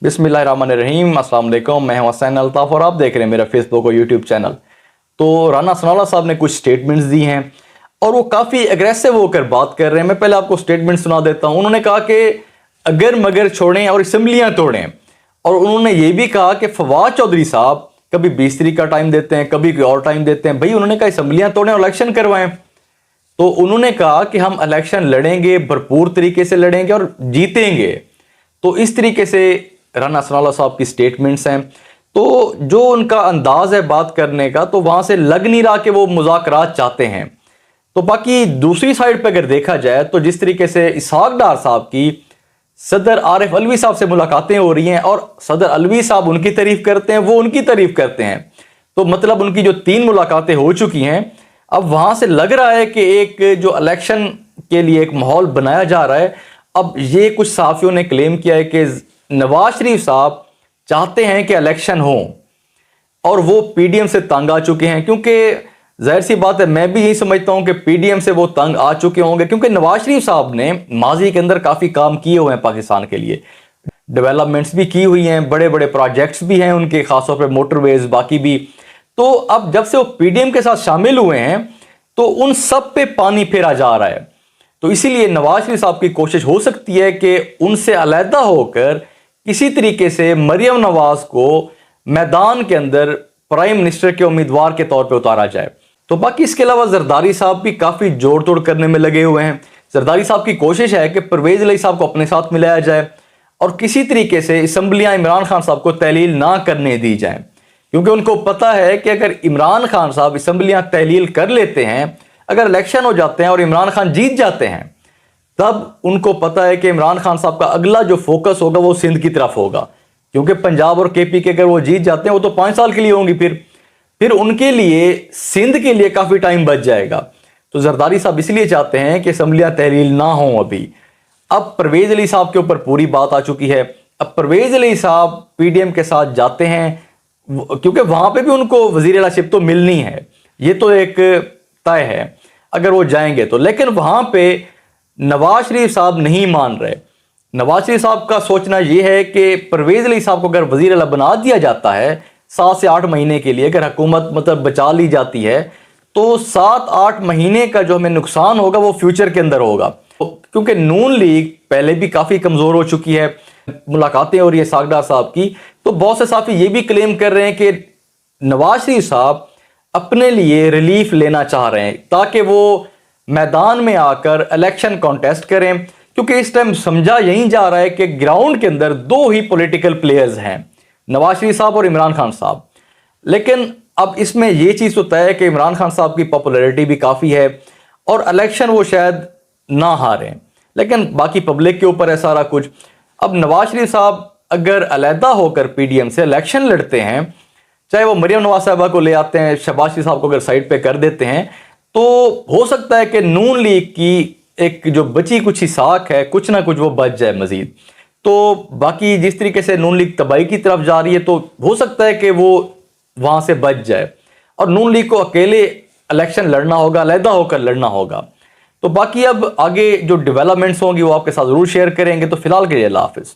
बिस्मिल्लाहिर्रहमानिर्रहीम, अस्सलाम वालेकुम। मैं हूं हसैन अल्ताफ और आप देख रहे हैं मेरा फेसबुक और यूट्यूब चैनल। तो राना सनाउल्लाह साहब ने कुछ स्टेटमेंट्स दी हैं और वो काफ़ी एग्रेसिव होकर बात कर रहे हैं। मैं पहले आपको स्टेटमेंट सुना देता हूं। उन्होंने कहा कि अगर मगर छोड़ें और असम्बलियाँ तोड़ें, और उन्होंने ये भी कहा कि फवाद चौधरी साहब कभी 20 तारीख का टाइम देते हैं, कभी कोई और टाइम देते हैं। भाई उन्होंने कहा असम्बलियाँ तोड़ें और इलेक्शन करवाएं। तो उन्होंने कहा कि हम इलेक्शन लड़ेंगे, भरपूर तरीके से लड़ेंगे और जीतेंगे। तो इस तरीके से राना सनाउल्लाह साहब की स्टेटमेंट्स हैं। तो जो उनका अंदाज है बात करने का, तो वहां से लग नहीं रहा कि वो मुज़ाकरात चाहते हैं। तो बाकी दूसरी साइड पे अगर देखा जाए तो जिस तरीके से इसहाक डार साहब की सदर आरिफ अलवी साहब से मुलाकातें हो रही हैं और सदर अलवी साहब उनकी तारीफ करते हैं, वो उनकी तारीफ करते हैं। तो मतलब उनकी जो 3 मुलाकातें हो चुकी हैं, अब वहां से लग रहा है कि एक जो इलेक्शन के लिए एक माहौल बनाया जा रहा है। अब ये कुछ सहाफियों ने क्लेम किया है कि नवाज शरीफ साहब चाहते हैं कि इलेक्शन हो और वो पीडीएम से तंग आ चुके हैं, क्योंकि जाहिर सी बात है, मैं भी यही समझता हूं कि पीडीएम से वो तंग आ चुके होंगे, क्योंकि नवाज शरीफ साहब ने माजी के अंदर काफी काम किए हुए हैं पाकिस्तान के लिए, डेवलपमेंट्स भी की हुई हैं, बड़े बड़े प्रोजेक्ट्स भी हैं उनके, खासतौर पर मोटरवेज बाकी भी। तो अब जब से वो पीडीएम के साथ शामिल हुए हैं तो उन सब पे पानी फेरा जा रहा है। तो इसीलिए नवाज शरीफ साहब की कोशिश हो सकती है कि उनसे अलहदा होकर किसी तरीके से मरियम नवाज को मैदान के अंदर प्राइम मिनिस्टर के उम्मीदवार के तौर पे उतारा जाए। तो बाकी इसके अलावा जरदारी साहब भी काफ़ी जोड़ तोड़ करने में लगे हुए हैं। जरदारी साहब की कोशिश है कि परवेज अली साहब को अपने साथ मिलाया जाए और किसी तरीके से असम्बलियाँ इमरान खान साहब को तहलील ना करने दी जाए, क्योंकि उनको पता है कि अगर इमरान खान साहब असम्बलियाँ तहलील कर लेते हैं, अगर इलेक्शन हो जाते हैं और इमरान खान जीत जाते हैं, तब उनको पता है कि इमरान खान साहब का अगला जो फोकस होगा वो सिंध की तरफ होगा, क्योंकि पंजाब और केपी के अगर वो जीत जाते हैं वो तो 5 साल के लिए होंगी, फिर उनके लिए सिंध के लिए काफ़ी टाइम बच जाएगा। तो जरदारी साहब इसलिए चाहते हैं कि असम्बलियाँ तहलील ना हो अभी। अब परवेज अली साहब के ऊपर पूरी बात आ चुकी है। अब परवेज अली साहब पीडीएम के साथ जाते हैं क्योंकि वहां पे भी उनको वजीर-ए-आला तो मिलनी है, ये तो एक तय है अगर वो जाएंगे तो। लेकिन वहां पे नवाज शरीफ साहब नहीं मान रहे। नवाज शरीफ साहब का सोचना यह है कि परवेज अली साहब को अगर वजीर-ए-आला बना दिया जाता है 7 से 8 महीने के लिए, अगर हुकूमत मतलब बचा ली जाती है, तो 7-8 महीने का जो हमें नुकसान होगा वो फ्यूचर के अंदर होगा, क्योंकि नून लीग पहले भी काफ़ी कमज़ोर हो चुकी है। मुलाकातें हो रही है इसहाक डार साहब की, तो बहुत से साथी ये भी क्लेम कर रहे हैं कि नवाज शरीफ साहब अपने लिए रिलीफ लेना चाह रहे हैं ताकि वो मैदान में आकर इलेक्शन कॉन्टेस्ट करें, क्योंकि इस टाइम समझा यही जा रहा है कि ग्राउंड के अंदर 2 ही पॉलिटिकल प्लेयर्स हैं, नवाज शरीफ साहब और इमरान खान साहब। लेकिन अब इसमें यह चीज़ तो तय है कि इमरान खान साहब की पॉपुलैरिटी भी काफ़ी है और इलेक्शन वो शायद ना हारें, लेकिन बाकी पब्लिक के ऊपर है सारा कुछ। अब नवाज शरीफ साहब अगर अलहदा होकर पीडीएम से इलेक्शन लड़ते हैं, चाहे वो मरियम नवाज साहबा को ले आते हैं, शहबाज शरीफ साहब को अगर साइड पे कर देते हैं, तो हो सकता है कि नून लीग की एक जो बची कुछ ही साख है, कुछ ना कुछ वो बच जाए मजीद। तो बाकी जिस तरीके से नून लीग तबाही की तरफ जा रही है, तो हो सकता है कि वो वहां से बच जाए और नून लीग को अकेले इलेक्शन लड़ना होगा, अलहदा होकर लड़ना होगा। तो बाकी अब आगे जो डेवलपमेंट्स होंगी वो आपके साथ जरूर शेयर करेंगे। तो फिलहाल के लिए अल्लाह हाफिज।